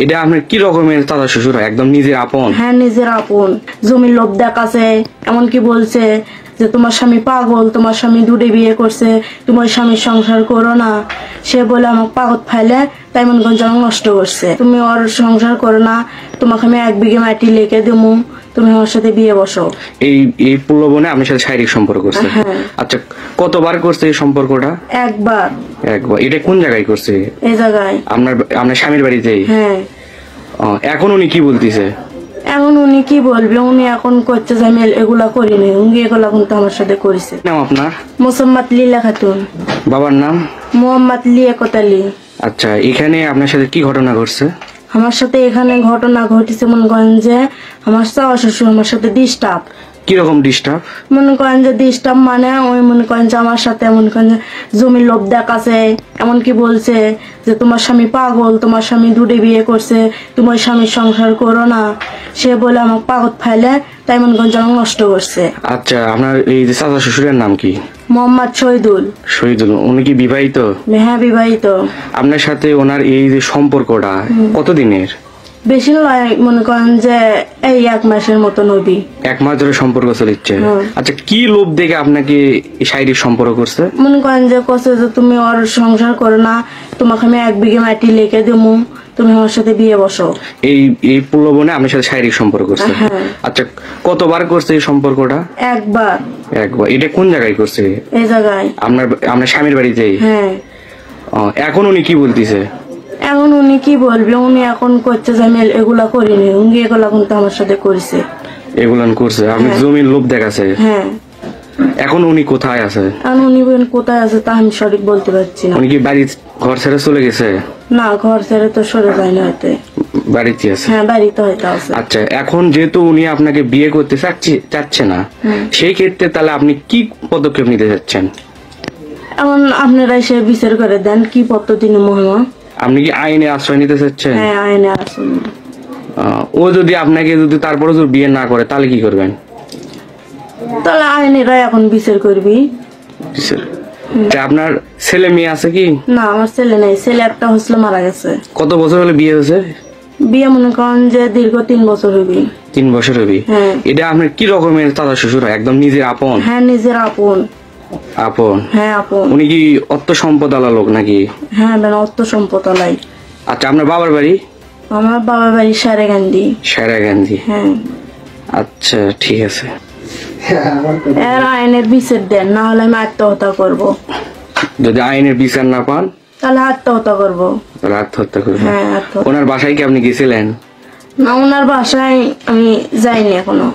এটা আপনার কি রকমের চাচা শ্বশুর হয়? একদম নিজের আপন? হ্যাঁ নিজের আপন। জমির লোভ দেখাছে, এমনকি বলছে যে তোমার স্বামী পাগল, তোমার স্বামী দুটো বিয়ে করছে, তোমার স্বামীর সংসার করো না। সে বলে আমাকে পাগল ফাইলে তাই মনে করেন আমাকে নষ্ট করছে। তুমি ওর সংসার করো না, তোমাকে আমি 1 বিঘে মাটি লিখে দেবো, তুমি আমার সাথে বিয়ে বসো। এই প্রলোভনে আপনার সাথে শারীরিক সম্পর্ক করছে? হ্যাঁ। আচ্ছা, কতবার করছে এই সম্পর্কটা? একবার। একবার। এটা কোন জায়গায় করছে? এই জায়গায়। আপনার স্বামীর বাড়িতেই? হ্যাঁ। এখন উনি কি বলতেছে? এখন উনি কি বলবে, উনি এখন করছে যে আমি এগুলা করিনি, উনি এগুলা কিন্তু আমার সাথে করেছে। নাম আপনার? মোসাম্মদ লীলা খাতুন। বাবার নাম? মোহাম্মদ লিয়াকত আলী। আচ্ছা, এখানে আপনার সাথে কি ঘটনা ঘটছে? আমার সাথে এখানে ঘটনা ঘটেছে মনে করেন যে আমার চাওয়া শ্বশুর আমার সাথে ডিস্টার্ব। কিরকম ডিস্টার্ব? মনে করেন যে ডিস্টার্ব মানে ওই মনে করেন যে আমার সাথে মনে করেন যে জমির লোভ দেখাছে, এমনকি বলছে যে তোমার স্বামী পাগল, তোমার স্বামী দুটো বিয়ে করছে, তোমার স্বামীর সংসার করো না। সে বলে আমাকে পাগল ফাইলে তাই মনে করেন যে আমাকে নষ্ট করছে। আচ্ছা, আপনার এই যে চাচা শ্বশুরের নাম কি? মোহাম্মদ শহীদুল। শহীদুল। উনি কি বিবাহিত? হ্যাঁ বিবাহিত। আপনার সাথে ওনার এই যে সম্পর্কটা কতদিনের? বেশি নয়, মনে করেন যে এই 1 মাসের মতন হবি। 1 মাস ধরে সম্পর্ক চলছে? আচ্ছা, কি লোভ দেখে আপনাকে শারীরিক সম্পর্ক করছে? মনে করেন যে কষ্ট যে তুমি ওর সংসার করো না, তোমাকে আমি 1 বিঘে মাটি লিখে দেবো, তুমি আমার সাথে বিয়ে বসো। এই প্রলোভনে আপনার সাথে শারীরিক সম্পর্ক করছে? হ্যাঁ। আচ্ছা, কতবার করছে এই সম্পর্কটা? একবার। একবার। এটা কোন জায়গায় করছে? এই জায়গায়। আপনার স্বামীর বাড়িতেই? হ্যাঁ। এখন উনি কি বলতেছে? এখন উনি কি বলবে, উনি এখন করছে যে আমি এগুলা করিনি, উনি এগুলা কিন্তু আমার সাথে করেছে। এগুলান করছে? আপনি জমির লোভ দেখাছে? হ্যাঁ। এখন উনি কোথায় আছে? এখন উনি কোথায় আছে তা আমি সঠিক বলতে পারছি না। উনি কি বাড়ি ঘর ছেড়ে চলে গেছে? না, ঘর ছেড়ে তো সরে যায়নি হয়তো। বাড়িতে আছে? হ্যাঁ বাড়িতে হয়তো আছে। আচ্ছা, এখন যেহেতু উনি আপনাকে বিয়ে করতে চাচ্ছে না, সেই ক্ষেত্রে তাহলে আপনি কি পদক্ষেপ নিতে চাচ্ছেন? এখন আপনারা এসে বিচার করে দেন কি পদ্ধতি মহিমা। আপনি কি আইনে আশ্রয় নিতে চাচ্ছেন? হ্যাঁ আইনে আসুন। ও যদি আপনাকে তারপরে যদি বিয়ে না করে তাহলে কি করবেন? তাহলে আইনেরা এখন বিচার করবি। আপনার ছেলে মেয়ে আছে কি? না, আমার ছেলে নেই, ছেলে একটা হয়েছিল, মারা গেছে। কত বছর হলে বিয়ে হয়েছে? বিয়ে মনে করেন যে দীর্ঘ 3 বছর হবি। 3 বছর হবি? হ্যাঁ। এটা আপনার কি রকমের চাচা শ্বশুর হয়? একদম নিজের আপন? হ্যাঁ নিজের আপন। আপন? হ্যাঁ আপন। উনি কি অর্থ সম্পদ আলা লোক নাকি? হ্যাঁ অর্থ সম্পদ আলাই। আচ্ছা, আপনার বাবার বাড়ি? আমার বাবার বাড়ি সারেগান্ধি। সারেগান্ধি? হ্যাঁ। আচ্ছা, ঠিক আছে। এর আইনের বিচার দেন, না হলে আমি আত্মহত্যা করবো। যদি আইনের বিচার না পান তাহলে আত্মহত্যা করবো। তাহলে আত্মহত্যা করবেন? হ্যাঁ আত্মহত্যা। ওনার বাসায় কি আপনি গেছিলেন? না, ওনার বাসায় আমি যাইনি এখনো।